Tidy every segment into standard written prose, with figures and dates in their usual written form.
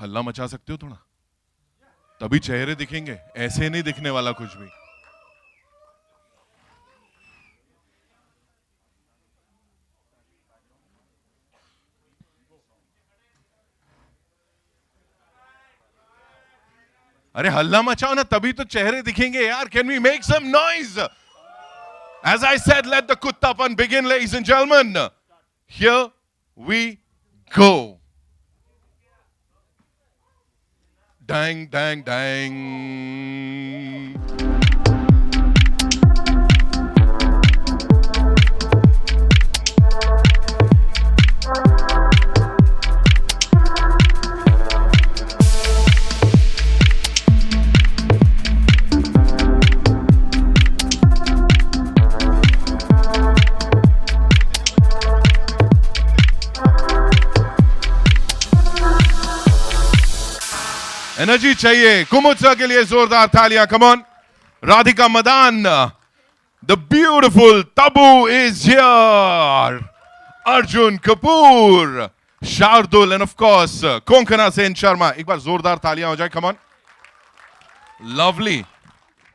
हल्ला मचा सकते हो थोड़ा, तभी चेहरे दिखेंगे, ऐसे नहीं दिखने वाला कुछ भी. अरे हल्ला मचाओ ना, तभी तो चेहरे दिखेंगे यार. Can we make some noise? As I said, let the kuttapan begin, ladies and gentlemen. Here we go. Dang, dang, dang. Energy चाहिए. कुमुत्सा के लिए जोरदार तालियां. Come on. Radhika Madan. The beautiful Tabu is here. Arjun Kapoor. Shardul and of course Konkana Sen Sharma. एक बार जोरदार तालियां हो जाए. Come on. Lovely.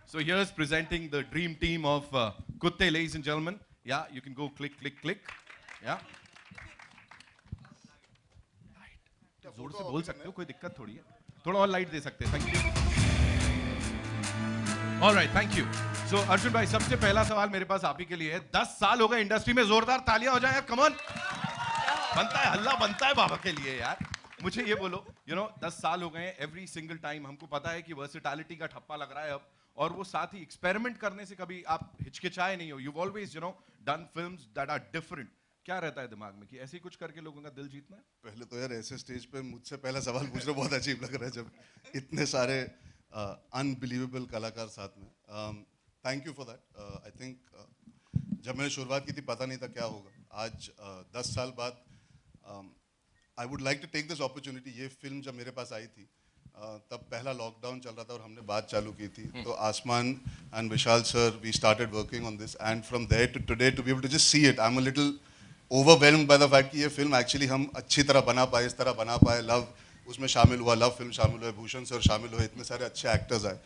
So here's presenting the dream team of Kutte, ladies and gentlemen. Yeah, you can go click, click, click. Yeah. जोर से बोल सकते हो, कोई दिक्कत थोड़ी है. थोड़ा और लाइट दे सकते हैं. Thank you. All right, thank you. So Arjun भाई, सबसे पहला सवाल मेरे पास आप ही के लिए है. 10 साल हो गए इंडस्ट्री में, जोरदार तालियां हो जाए यार. Come on. बनता है, हल्ला बनता है बाबा के लिए यार. मुझे ये बोलो, 10 साल हो गए, एवरी सिंगल टाइम हमको पता है कि वर्सेटैलिटी का ठप्पा लग रहा है अब, और वो साथ ही एक्सपेरिमेंट करने से कभी आप हिचकिचाए नहीं हो. You always done films that are different. क्या रहता है दिमाग में कि ऐसे ही कुछ करके लोगों का दिल जीतना है? पहले तो यार ऐसे स्टेज पे मुझसे पहला सवाल पूछ रहे बहुत अजीब लग रहा है जब इतने सारे अनबिलीवेबल कलाकार साथ में. Thank you for that. I think जब मैंने शुरुआत की थी पता नहीं था क्या होगा. आज 10 साल बाद I would like to take this opportunity. ये फिल्म जब मेरे पास आई थी तब पहला लॉकडाउन चल रहा था और हमने बात चालू की थी. तो Aasmaan and Vishal sir, we started working on this, and from there to today to be able to just see it, I am a little overwhelmed by the fact कि ये फिल्म एक्चुअली हम अच्छी तरह बना पाए, इस तरह बना पाए. लव उसमें शामिल हुआ, लव फिल्म शामिल हुए, भूषण सर शामिल हुए, इतने सारे अच्छे एक्टर्स आए.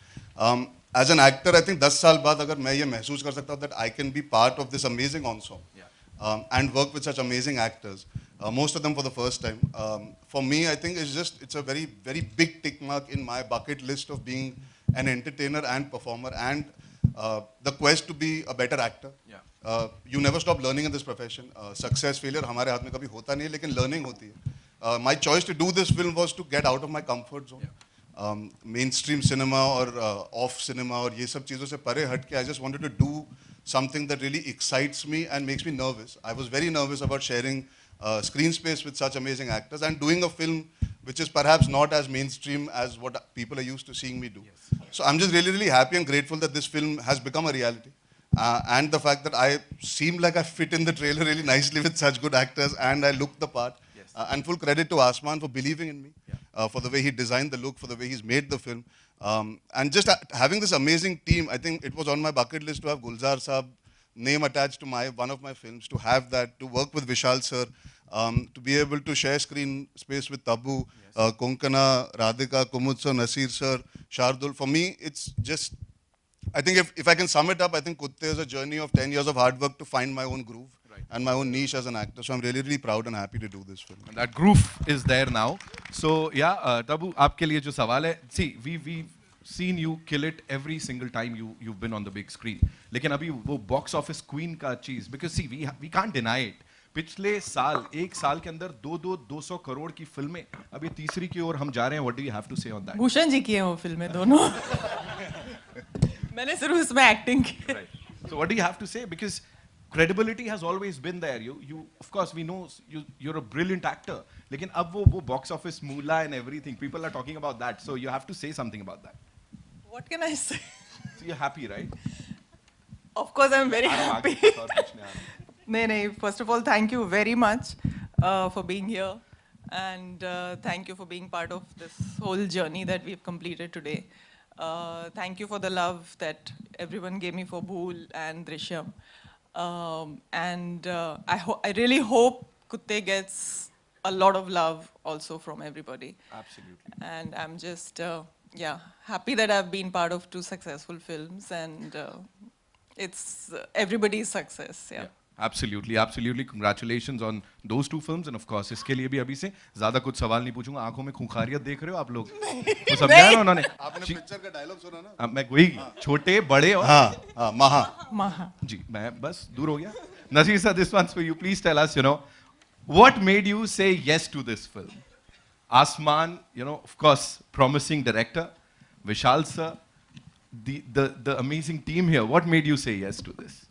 As an actor I think 10 साल बाद अगर मैं ये महसूस कर सकता हूँ that I can be part of this amazing ensemble and work with such amazing actors, most of them for the first time, for me I think it's a very very big tick mark in my bucket list of being an entertainer and performer, and the quest to be a better actor. You never stop learning in this profession. Success failure हमारे हाथ में कभी होता नहीं है, लेकिन learning होती है. My choice to do this film was to get out of my comfort zone. Mainstream cinema और off cinema और ये सब चीज़ों से परे हट के I just wanted to do something that really excites me and makes me nervous. I was very nervous about sharing screen space with such amazing actors and doing a film which is perhaps not as mainstream as what people are used to seeing me do. So I'm just really, really happy and grateful that this film has become a reality. And the fact that I seem like I fit in the trailer really nicely with such good actors and I look the part. And full credit to Asman for believing in me, for the way he designed the look, for the way he's made the film. And just having this amazing team, I think it was on my bucket list to have Gulzar Saab name attached to one of my films, to have that, to work with Vishal sir, to be able to share screen space with Tabu, Konkana, Radhika, Kumutsa, Nasir sir, Shardul. For me, it's just, I think if I can sum it up, I think Kutte is a journey of 10 years of hard work to find my own groove and my own niche as an actor. So I'm really, really proud and happy to do this film. And that groove is there now. So yeah, Tabu, आपके लिए जो सवाल है, see, we've seen you kill it every single time you've been on the big screen. लेकिन अभी वो box office queen का चीज, because see, we can't deny it. पिछले साल, एक साल के अंदर 200 करोड़ की फिल्में, अभी तीसरी की ओर हम जा रहे हैं. What do you have to say on that? Bhushan ji की हैं वो फिल्में दोनों. मैंने सिर्फ उसमें एक्टिंग की. Right. So what do you have to say? Because credibility has always been there. You of course we know you're a brilliant actor. लेकिन अब वो box office moolah and everything, people are talking about that. So you have to say something about that. What can I say? So you're happy, right? Of course I'm very happy. नहीं, first of all thank you very much for being here, and thank you for being part of this whole journey that we've completed today. Thank you for the love that everyone gave me for Bhool and Drishyam. And I really hope Kutte gets a lot of love also from everybody. Absolutely. And I'm just, happy that I've been part of 2 successful films, and it's everybody's success. Yeah. Absolutely, absolutely. Congratulations on those 2 films, and of course इसके लिए भी अभी से ज़्यादा कुछ सवाल नहीं पूछूंगा. आंखों में खूंखारियत देख रहे हो आप लोग? तो समझाया ना उन्होंने. आपने पिक्चर का डायलॉग सुना ना? मैं वही छोटे बड़े और हाँ महा जी मैं बस दूर हो गया. Nasir sir, this one's for you. Please tell us, what made you say yes to this film? Asman, of course, promising director. Vishal sir, the amazing team here. What made you say yes to this?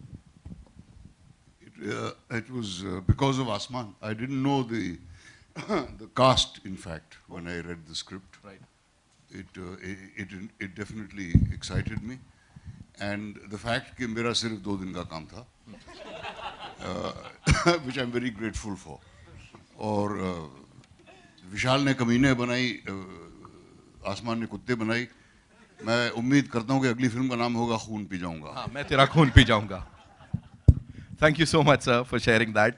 It was because of Asman. I didn't know the the cast, in fact, when I read the script. Right. It definitely excited me. And the fact कि मेरा सिर्फ 2 दिन का काम था, which I'm very grateful for. और विशाल ने कमीने बनाई, आसमान ने कुत्ते बनाई. मैं उम्मीद करता हूँ कि अगली फिल्म का नाम होगा खून पी जाऊंगा. हाँ, मैं तेरा खून पी जाऊंगा. Thank you so much, sir, for sharing that.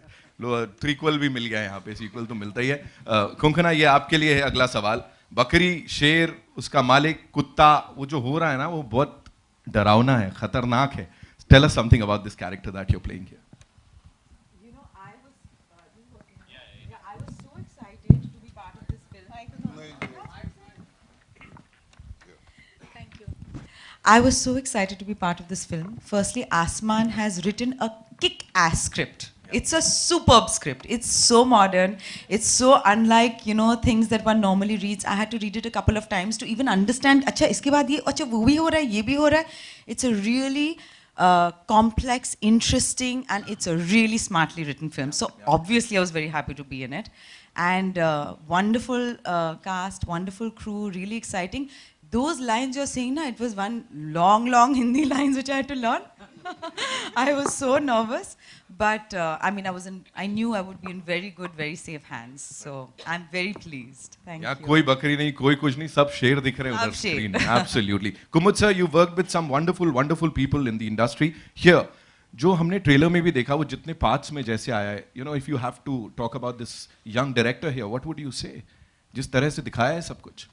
Threequel भी मिल गया यहाँ पे, sequel तो मिलता ही है. कुंकना, ये आपके लिए है अगला सवाल. बकरी, शेर, उसका मालिक, कुत्ता, वो जो हो रहा है ना, वो बहुत डरावना है, खतरनाक है. Tell us something about this character that you're playing here. I was so excited to be part of this film. Thank you. I was so excited to be part of this film. Firstly, Asman has written a kick-ass script. It's a superb script. It's so modern. It's so unlike, things that one normally reads. I had to read it a couple of times to even understand, अच्छा इसके बाद ये, अच्छा वो भी हो रहा है, ये भी हो रहा है. It's a really complex, interesting, and it's a really smartly written film. So obviously I was very happy to be in it. And wonderful cast, wonderful crew, really exciting. Those lines you're saying, it was one long Hindi lines which I had to learn. I was so nervous, but I knew I would be in very good, very safe hands. So I'm very pleased. Thank you. कोई बकरी नहीं, कोई कुछ नहीं, सब शेर दिख रहे हैं उधर screen. Absolutely. Kumud sir, you worked with some wonderful people in the industry. Here, जो हमने ट्रेलर में भी देखा, वो जितने parts में जैसे आया है, if you have to talk about this young director here, what would you say? जिस तरह से दिखाया है सब कुछ.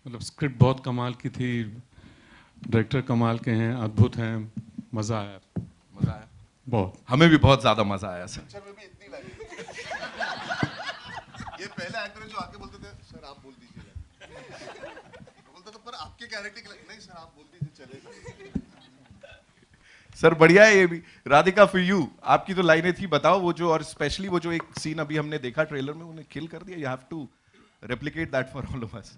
मतलब स्क्रिप्ट बहुत कमाल की थी, डायरेक्टर कमाल के हैं, अद्भुत हैं, मज़ा आया बहुत. हमें भी बहुत ज़्यादा मज़ा आया सर. पिक्चर में भी इतनी लाइन. ये पहले एक्टर जो आके बोलते थे, सर आप बोल दीजिए. बोलता था पर आपके कैरेक्टर के नहीं सर आप बोल दीजिए चलेगा. सर बढ़िया है ये भी. राधिका, फॉर यू, आपकी तो लाइनें थी, बताओ वो जो, और स्पेशली वो जो एक सीन अभी हमने देखा ट्रेलर में, उन्हें किल कर दिया. You have to replicate that for all of us.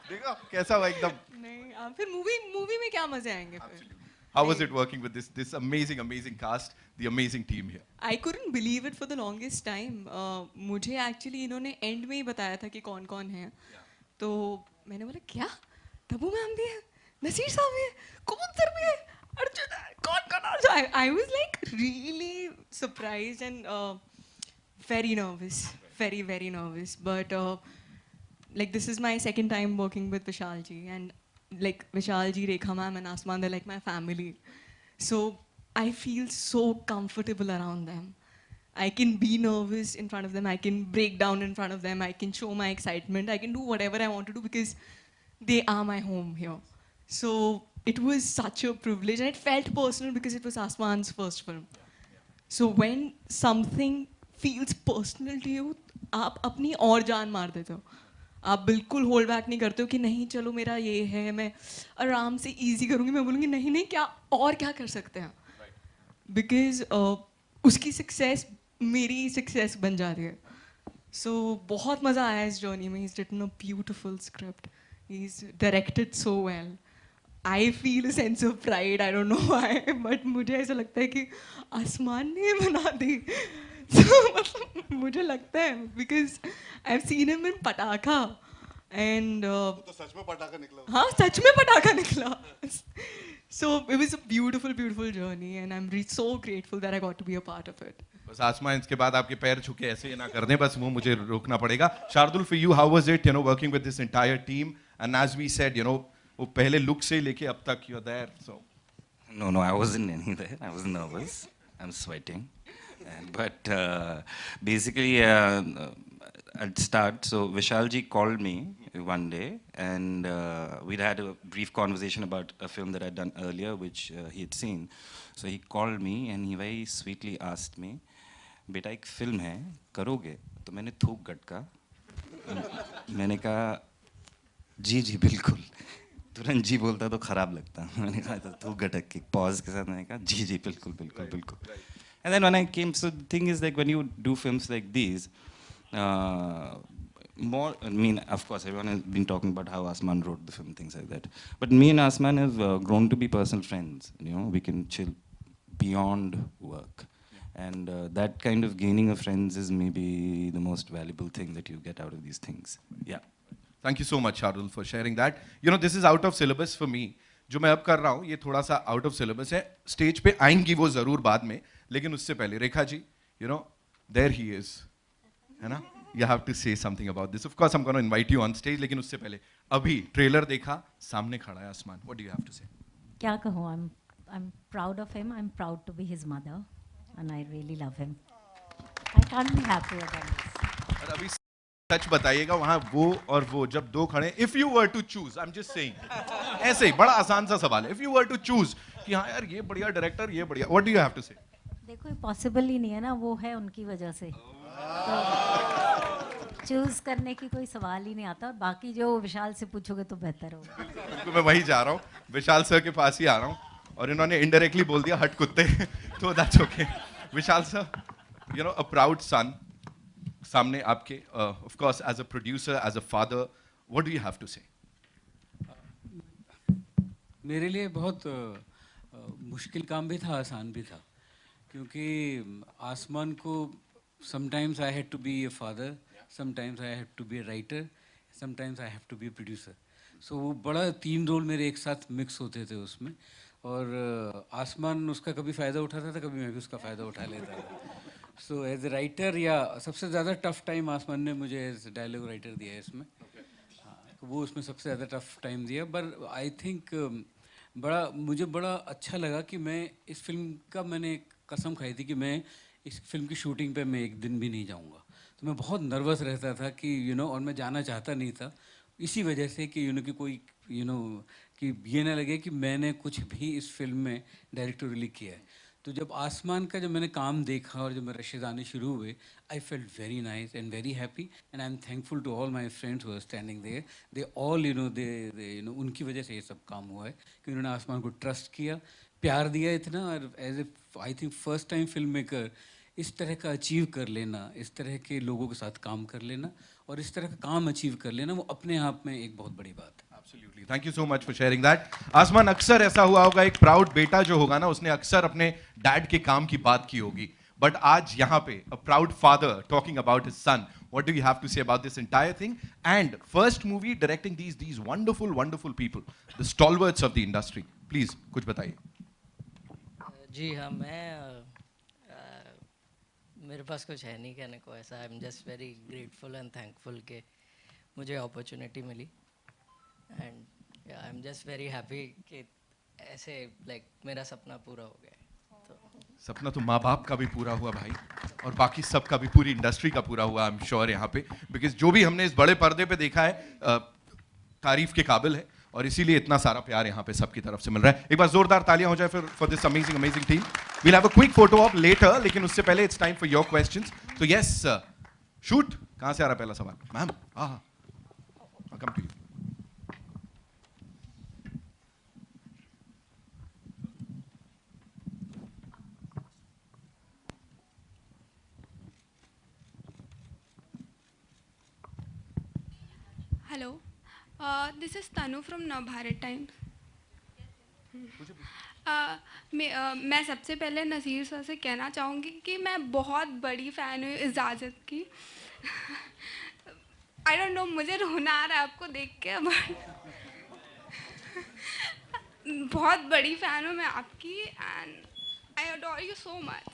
देखो कैसा हुआ एकदम. नहीं, फिर मूवी में क्या मजे आएंगे फिर. How was it working with this amazing cast, the amazing team here? I couldn't believe it for the longest time. मुझे एक्चुअली इन्होंने एंड में ही बताया था कि कौन कौन है. तो मैंने बोला क्या, तब्बू मैम भी है, नसीर साहब भी है, कुमुद सर भी है, अर्जुन है, कौन. I was like really surprised and very nervous, very nervous. But like this is my second time working with Vishal ji, and like Vishal ji, Rekha ma'am and Asman, they're like my family. So I feel so comfortable around them. I can be nervous in front of them, I can break down in front of them, I can show my excitement, I can do whatever I want to do because they are my home here. So it was such a privilege, and it felt personal because it was Asman's first film. So when something feels personal to you, आप अपनी और जान मार देते हो. आप बिल्कुल hold back नहीं करते हो कि नहीं चलो मेरा ये है, मैं आराम से इजी करूँगी. मैं बोलूँगी नहीं क्या कर सकते हैं, बिकॉज उसकी सक्सेस मेरी सक्सेस बन जा रही है. सो बहुत मज़ा आया इस जर्नी में. He is written a beautiful script, he is directed so well. I feel a sense of pride, I don't know why, but मुझे ऐसा लगता है कि आसमान ने बना दी. मतलब मुझे लगता है because I have seen him in पटाखा एंड तो सच में पटाखा निकला. हाँ, सच में पटाखा निकला. So it was a beautiful journey, and I'm so grateful that I got to be a part of it. बस आसमान, इसके बाद आपके पैर छुके ऐसे ना कर दें, बस वो मुझे रोकना पड़ेगा. Shardul, for you, how was it, working with this entire team? And as we said, वो पहले लुक से लेके अब तक you are there so No, I wasn't anywhere. I was nervous. I'm sweating. But basically, I'd start. So Vishalji called me one day, and we'd had a brief conversation about a film that I'd done earlier, which he had seen. So he called me, and he very sweetly asked me, "बेटा एक film है, करोगे?" तो मैंने थूक गटका. मैंने कहा, जी जी बिल्कुल. तुरंत जी बोलता तो खराब लगता. मैंने कहा तो गटक के पॉज के साथ मैंने कहा जी जी बिल्कुल बिल्कुल बिल्कुल. And then when I came, so the thing is like when you do films like these, more, I mean, of course, everyone has been talking about how Asman wrote the film, things like that. But me and Asman have grown to be personal friends. You know, we can chill beyond work. And that kind of gaining of friends is maybe the most valuable thing that you get out of these things. Yeah. Thank you so much Shardul for sharing that. You know this is out of syllabus for me. जो मैं अब कर रहा हूँ ये थोड़ा सा out of syllabus है. स्टेज पे आएंगी वो जरूर बाद में, लेकिन उससे पहले Rekha ji, you know there he is, है ना, you have to say something about this. Of course I am gonna invite you on stage, लेकिन उससे पहले अभी ट्रेलर देखा, सामने खड़ा है Aasmaan. What do you have to say? क्या कहूँ, I'm proud of him. I'm proud to be his mother, and I really love him. I can't be happier than this. और अभी सच बताइएगा, वहां वो और वो जब दो खड़े, if you were to choose, I am just saying, ऐसे ही बड़ा आसान सा सवाल है, if you were to choose कि हाँ यार ये बढ़िया डायरेक्टर, ये बढ़िया, what do you have to say? देखो ये पॉसिबल ही नहीं है ना, वो है उनकी वजह से, तो चूज करने की कोई सवाल ही नहीं आता. और बाकी जो विशाल से पूछोगे तो बेहतर होगा. बिल्कुल, मैं वही जा रहा हूँ, विशाल सर के पास ही आ रहा हूँ, और इन्होंने इनडायरेक्टली बोल दिया हट कुत्ते. तो that's okay. Vishal sir, you know a proud son सामने आपके, of course as a producer, as a father, what do you have to say? मेरे लिए बहुत मुश्किल काम भी था, आसान भी था, क्योंकि आसमान को sometimes I had to be a father, sometimes I have to be a writer, sometimes I have to be a producer. So वो बड़ा 3 रोल मेरे एक साथ मिक्स होते थे उसमें. और आसमान उसका कभी फ़ायदा उठाता था, कभी मैं भी उसका फ़ायदा उठा लेता था. सो एज ए राइटर, या सबसे ज़्यादा टफ टाइम आसमान ने मुझे एज डायलॉग राइटर दिया है इसमें. हाँ, वो उसमें सबसे ज़्यादा टफ टाइम दिया. बट आई थिंक मुझे बड़ा अच्छा लगा कि मैं इस फिल्म का, मैंने कसम खाई थी कि मैं इस फिल्म की शूटिंग पे मैं एक दिन भी नहीं जाऊंगा. तो मैं बहुत नर्वस रहता था कि और मैं जाना चाहता नहीं था, इसी वजह से कि कि कोई कि ये ना लगे कि मैंने कुछ भी इस फिल्म में डायरेक्टोरियली किया है. तो जब आसमान का मैंने काम देखा और जब मेरे रशेद आने शुरू हुए, I felt very nice and very happy, and I am thankful to all my friends who are standing there. They all उनकी वजह से ये सब काम हुआ है कि उन्होंने आसमान को ट्रस्ट किया, प्यार दिया इतना. और as a I think first time filmmaker इस तरह का अचीव कर लेना, इस तरह के लोगों के साथ काम कर लेना और इस तरह का काम अचीव कर लेना, वो अपने आप में एक बहुत बड़ी बात है. Absolutely. Thank you so much for sharing that. आसमान, अक्सर ऐसा हुआ होगा, एक प्राउड बेटा जो होगा ना, उसने अक्सर अपने डैड के काम की बात की होगी. बट आज यहाँ पे a proud father talking about his son. What do you have to say about this entire thing? And first movie directing these wonderful people, the stalwarts of the industry. Please, कुछ बताइए. जी हाँ, मेरे पास कुछ है नहीं कहने को ऐसा. I am just very grateful and thankful कि मुझे अपॉर्चुनिटी मिली. And I am just very happy कि ऐसे लाइक मेरा सपना पूरा हो गया. तो सपना तो माँ बाप का भी पूरा हुआ भाई, और बाकी सब का भी, पूरी इंडस्ट्री का पूरा हुआ. आई एम श्योर यहाँ पे, बिकॉज जो भी हमने इस बड़े पर्दे पे देखा है तारीफ के काबिल है, और इसीलिए इतना सारा प्यार यहाँ पे सबकी तरफ से मिल रहा है. एक बार जोरदार तालियां हो जाए for this amazing team. We'll have a quick photo op later, लेकिन उससे पहले it's time for your questions. तो यस, शूट. कहाँ से आ रहा पहला सवाल? Ma'am, come to you. Hello, this is Tanu from Navbharat Times. मैं सबसे पहले नसीर सर से कहना चाहूँगी कि मैं बहुत बड़ी फ़ैन हूँ इजाज़त की. आई डोंट नो, मुझे रोना आ रहा है आपको देख के, बट बहुत बड़ी फ़ैन हूँ मैं आपकी, and I adore you so much.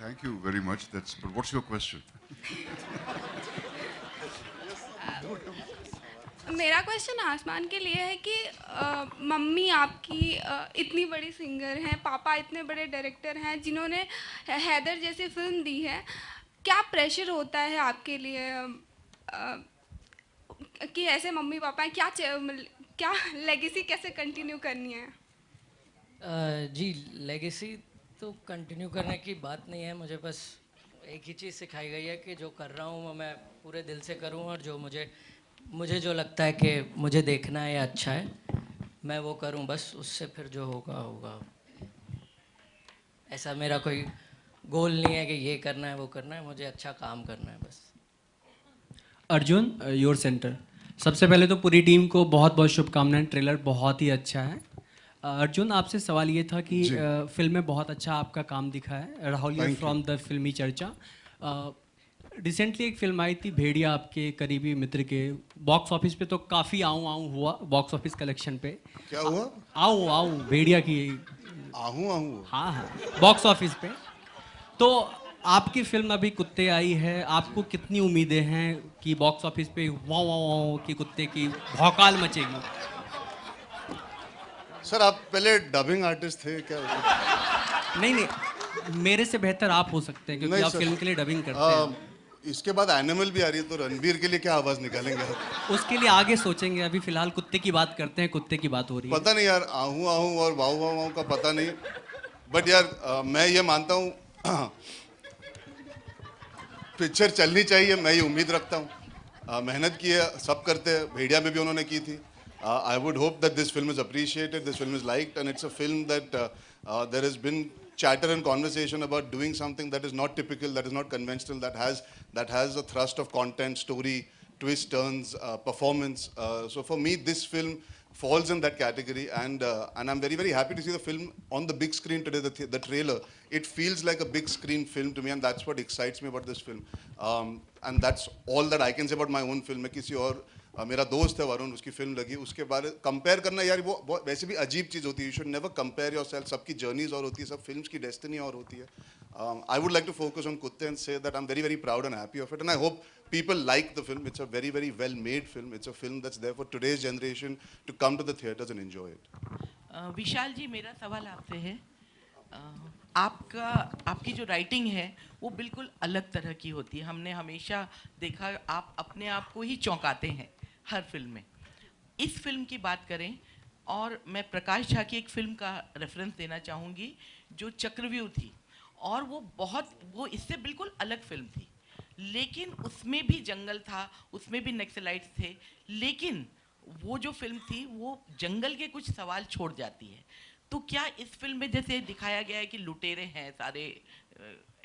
Thank you very much. But what's your question? मेरा क्वेश्चन आसमान के लिए है कि मम्मी आपकी इतनी बड़ी सिंगर हैं, पापा इतने बड़े डायरेक्टर हैं जिन्होंने हैदर जैसी फिल्म दी है, क्या प्रेशर होता है आपके लिए कि ऐसे मम्मी पापा हैं, क्या लेगेसी कैसे कंटिन्यू करनी है? जी, लेगेसी तो कंटिन्यू करने की बात नहीं है, मुझे बस एक ही चीज़ सिखाई गई है कि जो कर रहा हूँ वो मैं पूरे दिल से करूँ, और जो मुझे जो लगता है कि मुझे देखना है या अच्छा है, मैं वो करूँ, बस उससे फिर जो होगा होगा। ऐसा मेरा कोई गोल नहीं है कि ये करना है वो करना है, मुझे अच्छा काम करना है बस। Arjun, your centre. सबसे पहले तो पूरी टीम को बहुत बहुत शुभकामनाएं, ट्रेलर बहुत ही अच्छा है। अर्जुन, आपसे सवाल ये था कि फिल्म में बहुत अच्छा आपका काम दिखा है, राहुल फ्रॉम द फिल्मी चर्चा। रिसेंटली एक फिल्म आई थी भेड़िया, आपके करीबी मित्र के, बॉक्स ऑफिस पे तो काफ़ी आऊँ आऊँ हुआ बॉक्स ऑफिस कलेक्शन पे। क्या हुआ? आऊँ आऊँ भेड़िया की आहू आहू? हाँ हाँ, बॉक्स ऑफिस पे। तो आपकी फिल्म अभी कुत्ते आई है, आपको कितनी उम्मीदें हैं कि बॉक्स ऑफिस पे वाँ वाँ वाँ की कुत्ते की भौकाल मचेगी? सर, आप पहले डबिंग आर्टिस्ट थे क्या? नहीं नहीं, मेरे से बेहतर आप हो सकते हैं क्योंकि आप फिल्म के लिए डबिंग करते हैं। इसके बाद एनिमल भी आ रही है, तो रणवीर के लिए क्या आवाज निकालेंगे आप? उसके लिए आगे सोचेंगे, अभी फिलहाल कुत्ते की बात करते हैं, कुत्ते की बात हो रही है। पता नहीं यार, आहू आहू और वाऊ वाऊ वाऊ का पता नहीं, बट यार मैं ये मानता हूँ पिक्चर चलनी चाहिए, मैं ये उम्मीद रखता हूँ। मेहनत की है, सब करते हैं, भेड़िया में भी उन्होंने की थी। I would hope that this film is appreciated, this film is liked, and it's a film that there has been chatter and conversation about doing something that is not typical, that is not conventional, that has a thrust of content, story, twists, turns, performance. So for me, this film falls in that category, and I'm very, very happy to see the film on the big screen today, the trailer. It feels like a big screen film to me, and that's what excites me about this film. And that's all that I can say about my own film. मैं किसी और मेरा दोस्त है वरुण, उसकी film लगी, उसके बारे कंपेयर करना यार वो वैसे भी अजीब चीज़ होती है। You should never compare yourself. सबकी जर्नीज और होती है, सब फिल्म्स की डेस्टिनी और होती है। I would like to focus on Kuttey and say that I am very very proud and happy of it, and I hope people like the film. It's a very very well made film. It's a film that's there for today's generation to come to the theaters and enjoy it. विशाल जी, मेरा सवाल आपसे है, आपकी जो writing है वो बिल्कुल अलग तरह की होती है। हमने हमेशा देखा आप अपने आप को ही चौंकाते हैं हर फिल्म में। इस फिल्म की बात करें, और मैं प्रकाश झा की एक फिल्म का रेफरेंस देना चाहूँगी जो चक्रव्यूह थी, और वो इससे बिल्कुल अलग फिल्म थी, लेकिन उसमें भी जंगल था, उसमें भी नक्सलाइट्स थे, लेकिन वो जो फिल्म थी वो जंगल के कुछ सवाल छोड़ जाती है। तो क्या इस फिल्म में जैसे दिखाया गया है कि लुटेरे हैं, सारे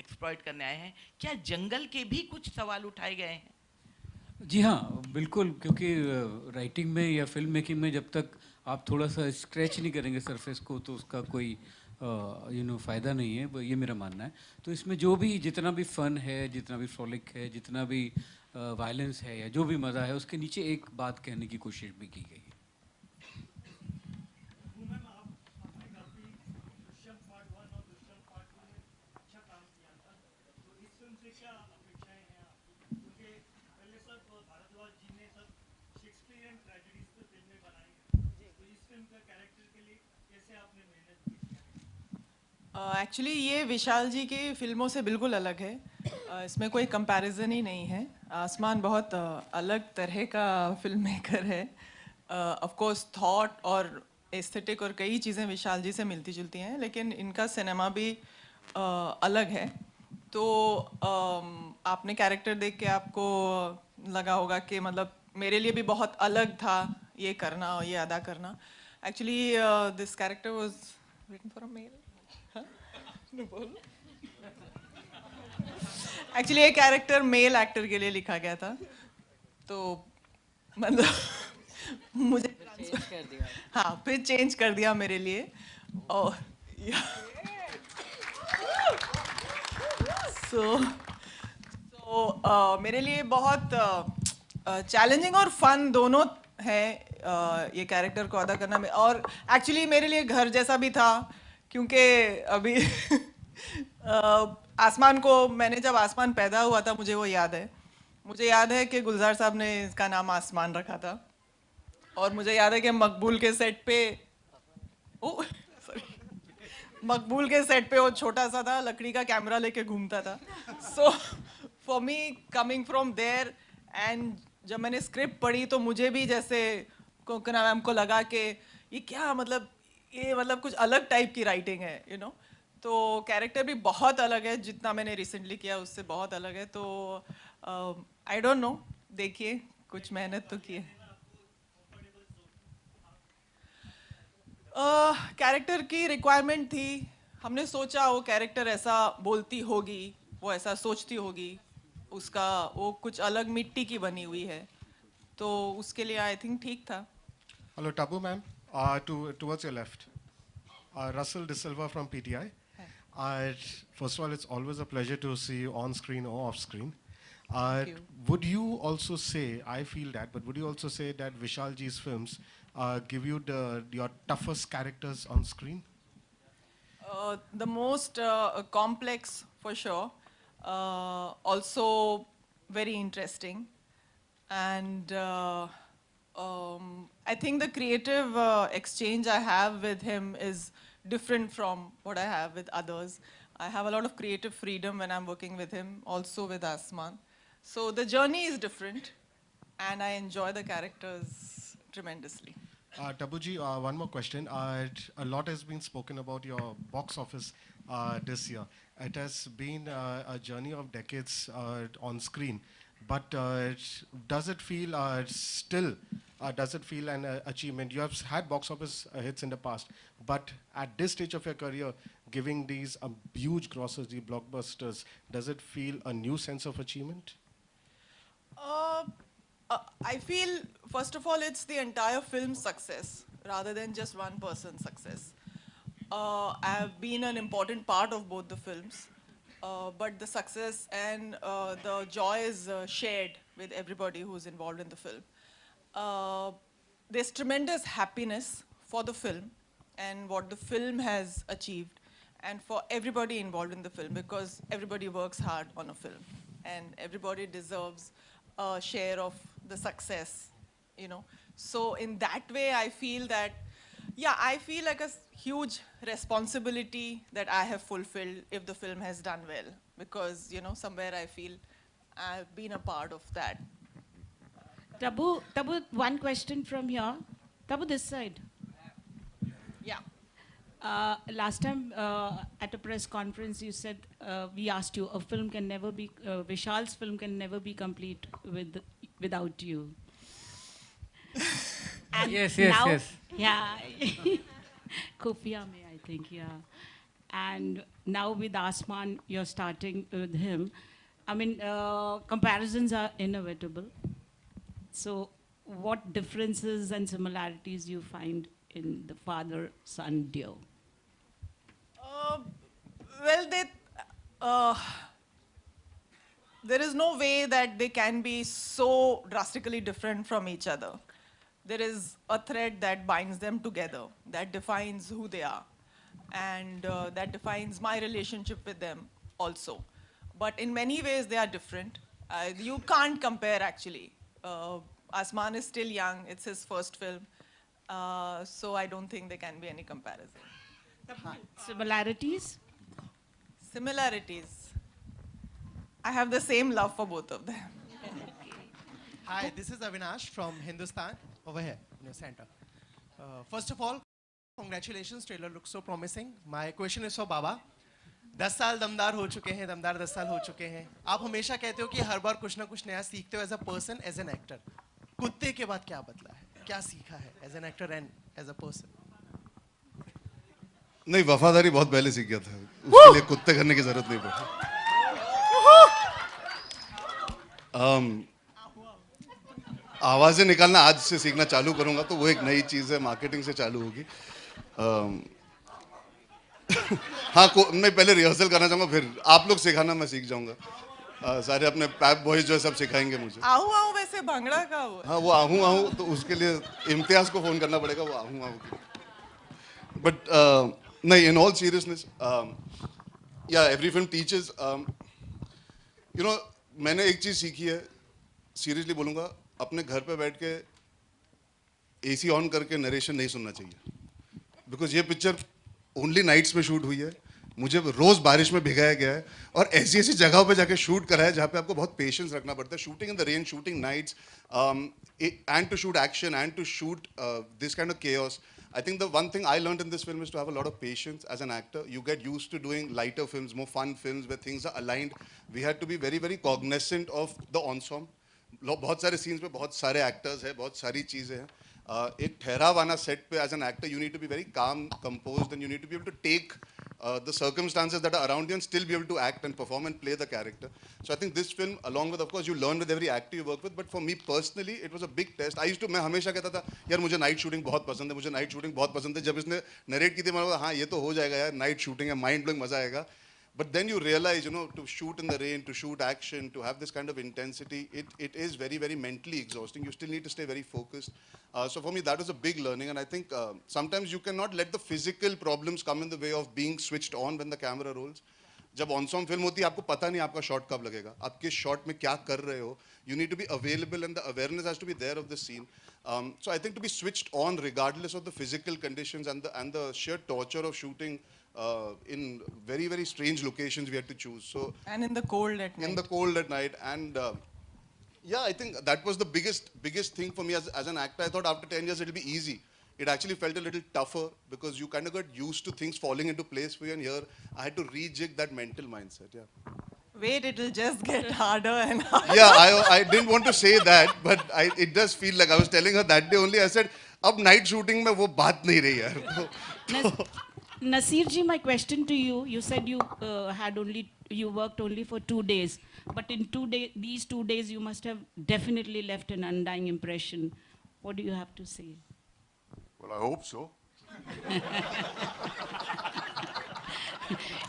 एक्सप्लॉइट करने आए हैं, क्या जंगल के भी कुछ सवाल उठाए गए हैं? जी हाँ, बिल्कुल, क्योंकि राइटिंग में या फिल्म मेकिंग में जब तक आप थोड़ा सा स्क्रैच नहीं करेंगे सरफेस को तो उसका कोई फ़ायदा नहीं है, ये मेरा मानना है। तो इसमें जो भी जितना भी फ़न है, जितना भी फ्रॉलिक है, जितना भी वायलेंस है या जो भी मज़ा है, उसके नीचे एक बात कहने की कोशिश भी की गई है। एक्चुअली ये विशाल जी की फिल्मों से बिल्कुल अलग है। इसमें कोई कंपैरिजन ही नहीं है। आसमान बहुत अलग तरह का फिल्म मेकर है। ऑफ कोर्स थॉट और एस्थेटिक और कई चीज़ें विशाल जी से मिलती जुलती हैं, लेकिन इनका सिनेमा भी अलग है। तो आपने कैरेक्टर देख के आपको लगा होगा कि मतलब मेरे लिए भी बहुत अलग था ये करना और ये अदा करना। Actually this character was written for a male. Actually ये कैरेक्टर मेल एक्टर के लिए लिखा गया था, तो मतलब मुझे चेंज कर दिया। हाँ, फिर चेंज कर दिया मेरे लिए। और मेरे लिए बहुत चैलेंजिंग और फन दोनों है ये कैरेक्टर को अदा करना में। और एक्चुअली मेरे लिए घर जैसा भी था, क्योंकि अभी आसमान को मैंने जब आसमान पैदा हुआ था, मुझे वो याद है। मुझे याद है कि गुलजार साहब ने इसका नाम आसमान रखा था। और मुझे याद है कि मकबूल के सेट पे मकबूल के सेट पे वो छोटा सा था, लकड़ी का कैमरा लेके घूमता था. So for me coming from there and जब मैंने स्क्रिप्ट पढ़ी तो मुझे भी जैसे कोकना मैम को लगा कि ये क्या मतलब, ये मतलब कुछ अलग टाइप की राइटिंग है, यू नो. तो कैरेक्टर भी बहुत अलग है, जितना मैंने रिसेंटली किया उससे बहुत अलग है. तो आई डोंट नो, देखिए कुछ मेहनत तो की है. कैरेक्टर की रिक्वायरमेंट थी. हमने सोचा वो कैरेक्टर ऐसा बोलती होगी, वो ऐसा सोचती होगी, उसका वो कुछ अलग मिट्टी की बनी हुई है, तो उसके लिए आई थिंक ठीक था. Hello, Tabu ma'am. Towards your left. Russell De Silva from PTI. First of all, it's always a pleasure to see you on screen or off screen. Thank you. Would you also say, I feel that, but would you also say that Vishal Ji's films give you your toughest characters on screen? The most complex for sure, also very interesting, and I think the creative exchange I have with him is different from what I have with others. I have a lot of creative freedom when I'm working with him, also with Asman. So the journey is different, and I enjoy the characters tremendously. Tabuji, one more question. A lot has been spoken about your box office this year. It has been a journey of decades on screen. But does it feel does it feel an achievement? You have had box office hits in the past, but at this stage of your career, giving these huge grosses, the blockbusters, does it feel a new sense of achievement? I feel, first of all, it's the entire film's success rather than just one person's success. I have been an important part of both the films, but the success and the joy is shared with everybody who's involved in the film. There's tremendous happiness for the film and what the film has achieved, and for everybody involved in the film, because everybody works hard on a film and everybody deserves a share of the success, you know. So in that way, I feel that, yeah, I feel like a huge responsibility that I have fulfilled if the film has done well, because, you know, somewhere I feel I've been a part of that. Tabu, one question from here. Tabu, this side. Yeah. Last time at a press conference, you said, we asked you, a film can never be, Vishal's film can never be complete without you. And Yes. Yeah. Kufia Mein, I think, yeah. And now with Asman, you're starting with him. I mean, comparisons are inevitable. So what differences and similarities you find in the father-son duo? Well, there is no way that they can be so drastically different from each other. There is a thread that binds them together, that defines who they are, and that defines my relationship with them also. But in many ways, they are different. You can't compare, actually. Asman is still young. It's his first film. So I don't think there can be any comparison. Similarities? Similarities. I have the same love for both of them. Hi, this is Avinash from Hindustan, over here in your center. First of all, congratulations, trailer looks so promising. My question is for Baba. 10 साल दमदार हो चुके हैं, दमदार 10 साल हो चुके हैं. आप हमेशा कहते हो कि हर बार कुछ ना कुछ नया सीखते हो as a person, as an actor. Kuttey के बाद क्या बदला है, क्या सीखा है as an actor and as a person? नहीं, वफादारी बहुत पहले सीख गया था, उसके लिए कुत्ते करने की जरूरत नहीं पड़ी. आवाजें निकालना आज से सीखना चालू करूंगा, तो वो एक नई चीज है, मार्केटिंग से चालू होगी. हाँ, मैं पहले रिहर्सल करना चाहूंगा, फिर आप लोग सिखाना, मैं सीख जाऊंगा. सारे अपने पैप बॉयज जो है सब सिखाएंगे मुझे. आहू आहू वैसे भांगड़ा का हुआ. हाँ, वो आहू आहू, तो उसके लिए इम्तियाज को फोन करना पड़ेगा, वो आहू आहू. बट नहीं, इन ऑल सीरियसनेस, या every film teachers. You know, मैंने एक चीज सीखी है, सीरियसली बोलूंगा, अपने घर पे बैठ के AC ऑन करके नरेशन नहीं सुनना चाहिए, बिकॉज ये पिक्चर ओनली नाइट्स में शूट हुई है, मुझे रोज बारिश में भिगाया गया है और ऐसी ऐसी जगहों पे जाके शूट करा है जहाँ पे आपको बहुत पेशेंस रखना पड़ता है, shooting in the rain, shooting nights, and to shoot action and to shoot this kind of chaos. I think the one thing I learned in this film is to have a lot of patience as an actor. You get used to doing lighter films, more fun films where things are aligned. We had to be very, very cognizant of the ensemble. बहुत सारे scenes में बहुत सारे actors हैं, बहुत सारी चीज़ें हैं. एक ठहराव आना set पे as an actor, you need to be very calm, composed, and you need to be able to take the circumstances that are around you and still be able to act and perform and play the character. So I think this film, along with, of course, you learn with every actor you work with, but for me personally, it was a big test. मैं हमेशा कहता था, यार मुझे night shooting बहुत पसंद है, मुझे नाइट शूटिंग बहुत पसंद है. जब इसने नरेट की थी, मैंने कहा हाँ ये तो हो जाएगा यार, नाइट शूटिंग है, माइंड ब्लोइंग मजा आएगा. But then you realize, to shoot in the rain, to shoot action, to have this kind of intensity, it is very, very mentally exhausting. You still need to stay very focused. So for me, that was a big learning. And I think sometimes you cannot let the physical problems come in the way of being switched on when the camera rolls. जब ऑनसॉन्ग film होती है आपको पता नहीं आपका shot कब लगेगा, आप किस शॉट में क्या कर रहे हो. You need to be available and the awareness has to be there of the scene. So I think to be switched on regardless of the physical conditions and the sheer torture of shooting in very, very strange locations we had to choose. So and in the cold at night. In the cold at night. And yeah, I think that was the biggest thing for me as an actor. I thought after 10 years it'll be easy. It actually felt a little tougher because you kind of got used to things falling into place for you, and here I had to rejig that mental mindset. Yeah. Wait, it'll just get harder and harder. Yeah, I didn't want to say that, but it does feel like I was telling her that day only. I said, अब night shooting में वो बात नहीं रही यार. Nasir ji, my question to you, you said you worked only for 2 days, but in these 2 days you must have definitely left an undying impression. What do you have to say? Well, I hope so.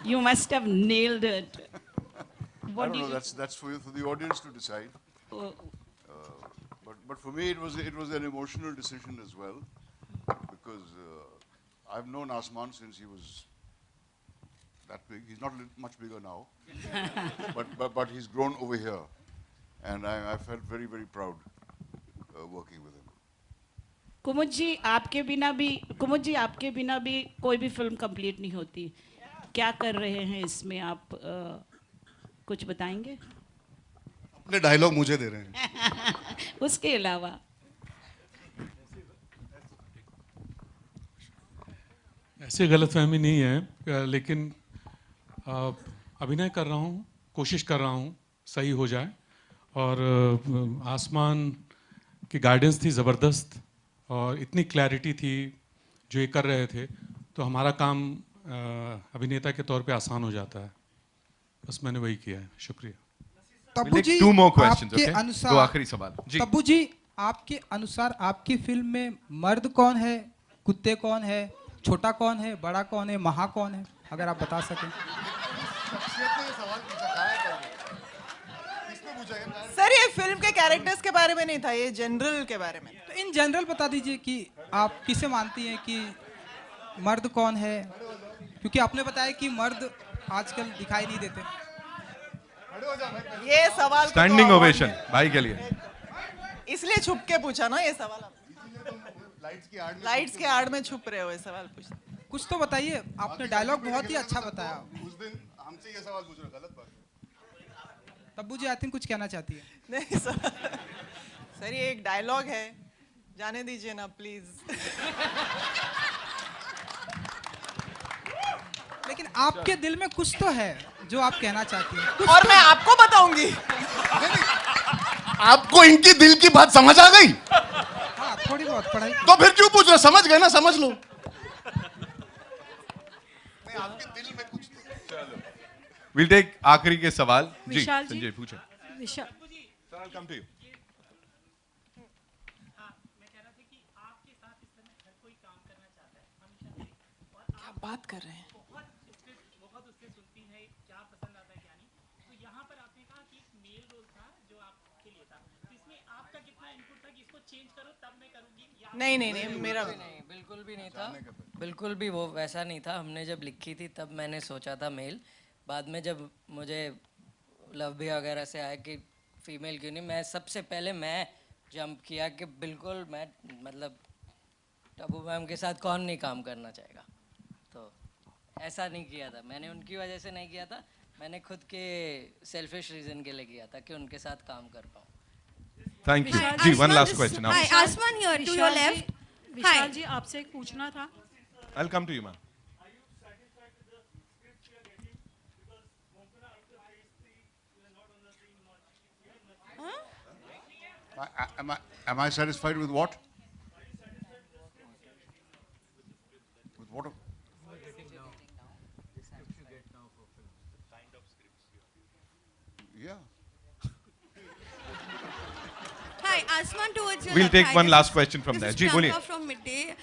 You must have nailed it. I don't know. That's for the audience to decide. But for me, it was an emotional decision as well, because I've known Asman since he was that big. He's not much bigger now, but he's grown over here, and I felt very, very proud working with him. कुमुद जी आपके बिना भी कोई भी film complete नहीं होती. क्या कर रहे हैं इसमें आप कुछ बताएंगे? अपने डायलॉग मुझे दे रहे हैं. उसके अलावा ऐसे गलतफहमी नहीं है, लेकिन अभिनय कर रहा हूँ, कोशिश कर रहा हूँ सही हो जाए. और आसमान की गाइडेंस थी ज़बरदस्त और इतनी क्लैरिटी थी जो ये कर रहे थे, तो हमारा काम अभिनेता के तौर पे आसान हो जाता है. बस मैंने वही किया है. शुक्रिया. तब्बू जी, two more questions, आपके okay? अनुसार, दो आखिरी सवाल. जी. तब्बू जी, आपके अनुसार आपकी फिल्म में मर्द कौन है, कुत्ते कौन है, छोटा कौन है, बड़ा कौन है, महा कौन है, अगर आप बता सकें. सर ये फिल्म के कैरेक्टर्स के बारे में नहीं था, ये जनरल के बारे में. तो इन जनरल बता दीजिए कि आप किसे मानती हैं कि मर्द कौन है, क्योंकि आपने बताया कि मर्द आजकल दिखाई नहीं देते. ये सवाल स्टैंडिंग ओवेशन भाई के लिए. इसलिए छुप के पूछा ना ये सवाल. लाइट्स के आड़ में छुप रहे हो ये सवाल पूछते. कुछ तो बताइए. आपने डायलॉग बहुत ही अच्छा बताया. उस दिन हमसे ये सवाल पूछ रहे, गलत बात है. तब्बू जी आई थिंक कुछ कहना चाहती है. नहीं सर ये एक डायलॉग है, जाने दीजिए ना प्लीज. लेकिन आपके दिल में कुछ तो है जो आप कहना चाहती हैं. और मैं आपको बताऊंगी. आपको इनकी दिल की बात समझ आ गई? हाँ, थोड़ी बहुत पढ़ाई. तो फिर क्यों पूछ रहे? समझ गए ना, समझ लो. आपके दिल में कुछ तो. चलो. We'll take आखिरी के सवाल. जी संजय पूछे. विशाल. Sir, I'll come to you. क्या बात कर रहे हैं? नहीं मेरा बिल्कुल भी नहीं था. बिल्कुल भी वो वैसा नहीं था. हमने जब लिखी थी तब मैंने सोचा था मेल. बाद में जब मुझे लव भी वगैरह से आया कि फीमेल क्यों नहीं, मैं सबसे पहले मैं जंप किया कि बिल्कुल मैं मतलब टबू मैम के साथ कौन नहीं काम करना चाहेगा, तो ऐसा नहीं किया था मैंने, उनकी वजह से नहीं किया था, मैंने खुद के सेल्फिश रीजन के लिए किया था कि उनके साथ काम कर पाऊँ. Thank you. Ji, one last question. Hi, Asman here to your left. विशाल जी आपसे एक पूछना था. I'll come to you, ma'am. Am I satisfied with what? With what? Yeah. Hi, Asman towards your We'll left. take Hi, one this last is- question from there. This Ji, is boliye. Priyanka from Midday.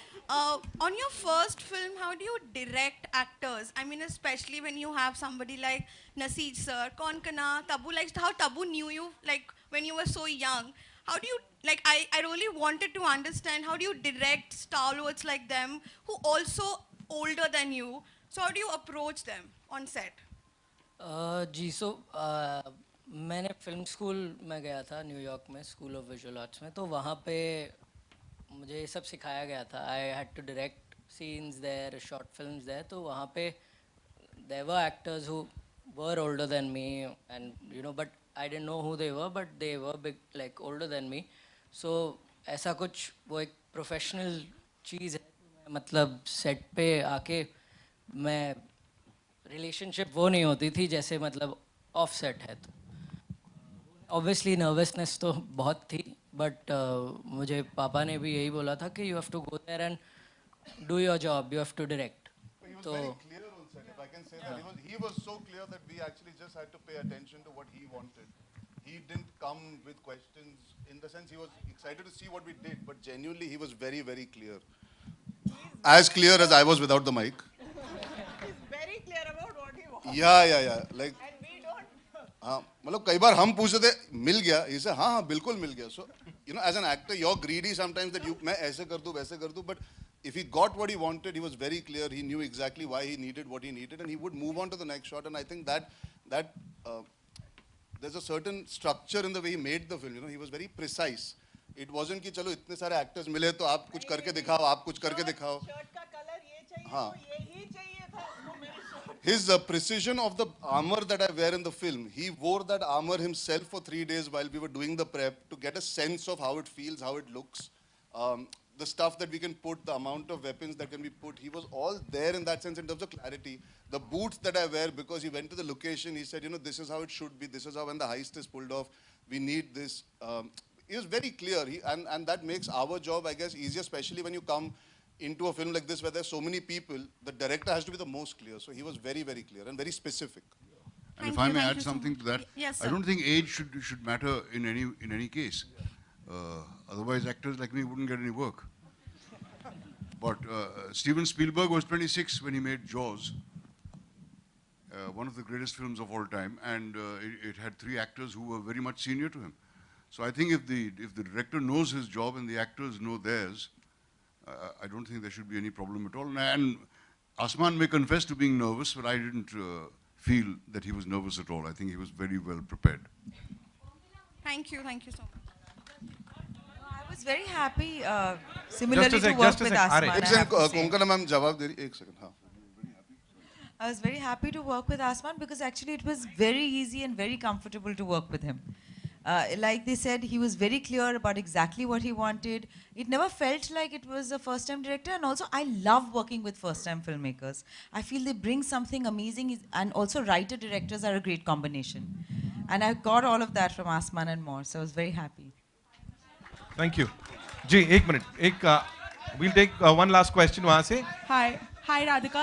On your first film, how do you direct actors? I mean, especially when you have somebody like Naseer sir, Kaun Kana, Tabu, like how Tabu knew you, like when you were so young. How do you, like, I really wanted to understand, how do you direct stalwarts like them who also older than you? So how do you approach them on set? जी, सो मैंने film school में गया था New York में, school of visual arts में, तो वहाँ पे मुझे ये सब सिखाया गया था. I had to direct scenes there, short films there, तो वहाँ पे there were actors who were older than me and you know, but I didn't know who they were, but they were big like older than me. So ऐसा कुछ वो एक professional चीज़ है, मतलब set पे आके मैं रिलेशनशिप वो नहीं होती थी जैसे मतलब ऑफ सेट है. तो ऑब्वियसली नर्वसनेस तो बहुत थी, बट मुझे पापा ने भी यही बोला था कि you have to go there and do your job, you have to direct. तो If I can say that, he was so clear that we actually just had to pay attention to what he wanted. He didn't come with questions, in the sense he was excited to see what we did, but genuinely he was very, very clear. As clear as I was without the mic. He's very clear about what he wants. Yeah. Like, हाँ, मतलब कई बार हम पूछते थे मिल गया, इसे हाँ बिल्कुल मिल गया. So you know, as an actor you're greedy sometimes that you मैं ऐसे कर दूँ वैसे कर दूँ, but if he got what he wanted, he was very clear, he knew exactly why he needed what he needed, and he would move on to the next shot. And I think that there's a certain structure in the way he made the film. You know, he was very precise. It wasn't कि चलो इतने सारे actors मिले तो आप कुछ करके दिखाओ, आप कुछ करके दिखाओ. हाँ. His precision of the armor that I wear in the film, he wore that armor himself for 3 days while we were doing the prep to get a sense of how it feels, how it looks, the stuff that we can put, the amount of weapons that can be put. He was all there in that sense in terms of clarity. The boots that I wear, because he went to the location, he said, you know, this is how it should be, this is how when the heist is pulled off, we need this. He was very clear, and that makes our job, I guess, easier, especially when you come into a film like this where there's so many people. The director has to be the most clear. So he was very, very clear and very specific. And if I may add something to that, Yes, I sir. don't think age should matter in any case. Otherwise, actors like me wouldn't get any work. But Steven Spielberg was 26 when he made Jaws, one of the greatest films of all time, and it had 3 actors who were very much senior to him. So I think if the director knows his job and the actors know theirs, I don't think there should be any problem at all. And Asman may confess to being nervous, but I didn't feel that he was nervous at all. I think he was very well prepared. Thank you so much. I was very happy, similarly to work with Asman. I एक have second to say. Konkona ma'am जवाब दे रही, एक second. हाँ. I was very happy to work with Asman because actually it was very easy and very comfortable to work with him. Like they said, he was very clear about exactly what he wanted. It never felt like it was a first-time director, and also I love working with first-time filmmakers. I feel they bring something amazing, and also writer-directors are a great combination. And I got all of that from Asman and more, so I was very happy. Thank you. जी, एक minute, we'll take one last question वहाँ से. हाय राधिका.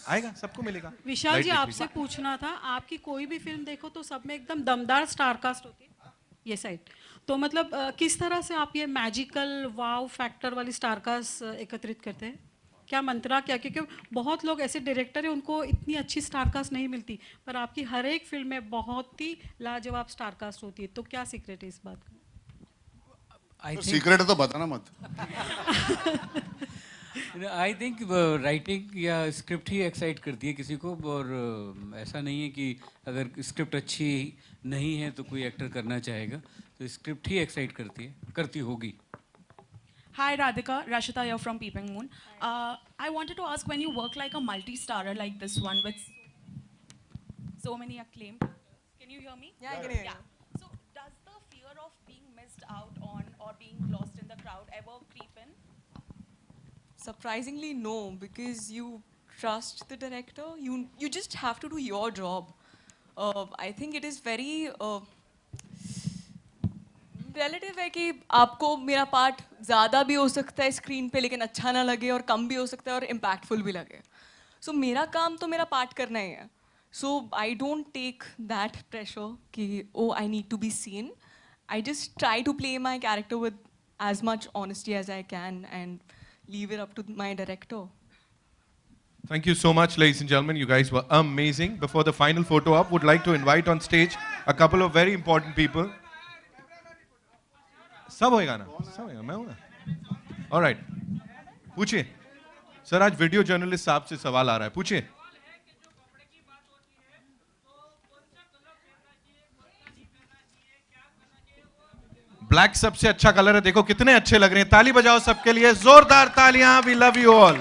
आएगा, सबको मिलेगा. विशाल जी Right, आपसे पूछना था, आपकी कोई भी फिल्म देखो तो सब में एकदम दमदार स्टार कास्ट होती है, ये साइड. तो मतलब किस तरह से आप ये मैजिकल वाव फैक्टर वाली स्टार कास्ट एकत्रित करते हैं? क्या मंत्रा क्या? क्योंकि बहुत लोग ऐसे डायरेक्टर हैं उनको इतनी अच्छी स्टार कास्ट नहीं मिलती, पर आपकी हर एक फिल्म में बहुत ही लाजवाब स्टार कास्ट होती है. तो क्या सीक्रेट है इस बात का? सीक्रेट है तो बताना मत. आई थिंक राइटिंग या स्क्रिप्ट ही एक्साइट करती है किसी को, और ऐसा नहीं है कि अगर स्क्रिप्ट अच्छी नहीं है तो कोई एक्टर करना चाहेगा. तो स्क्रिप्ट ही एक्साइट करती होगी. Hi Radhika, Rashita here from Peeping Moon. I wanted to ask, when you work like a multi-starrer like this one with so many acclaimed actors, can you hear me? Yeah, I can hear you. So does the fear of being missed out on or being lost in the crowd ever creep in? Surprisingly, no, because you trust the director. You just have to do your job. I think it is very relative है कि आपको मेरा part ज़्यादा भी हो सकता है screen पे लेकिन अच्छा ना लगे और कम भी हो सकता है और इम्पैक्टफुल भी लगे. So मेरा काम तो मेरा पार्ट करना ही है. So I don't take that pressure कि oh I need to be seen. I just try to play my character with as much honesty as I can and leave it up to my director. Thank you so much, ladies and gentlemen. You guys were amazing. Before the final photo op, would like to invite on stage a couple of very important people. सब होएगा ना? सब होएगा, मैं हूँ ना? All right. पूछिए. Sir आज वीडियो जर्नलिस्ट साहब से सवाल आ रहा है. पूछिए. ब्लैक सबसे अच्छा कलर है. देखो कितने अच्छे लग रहे हैं. ताली बजाओ सबके लिए. जोरदार तालियां. We love you all.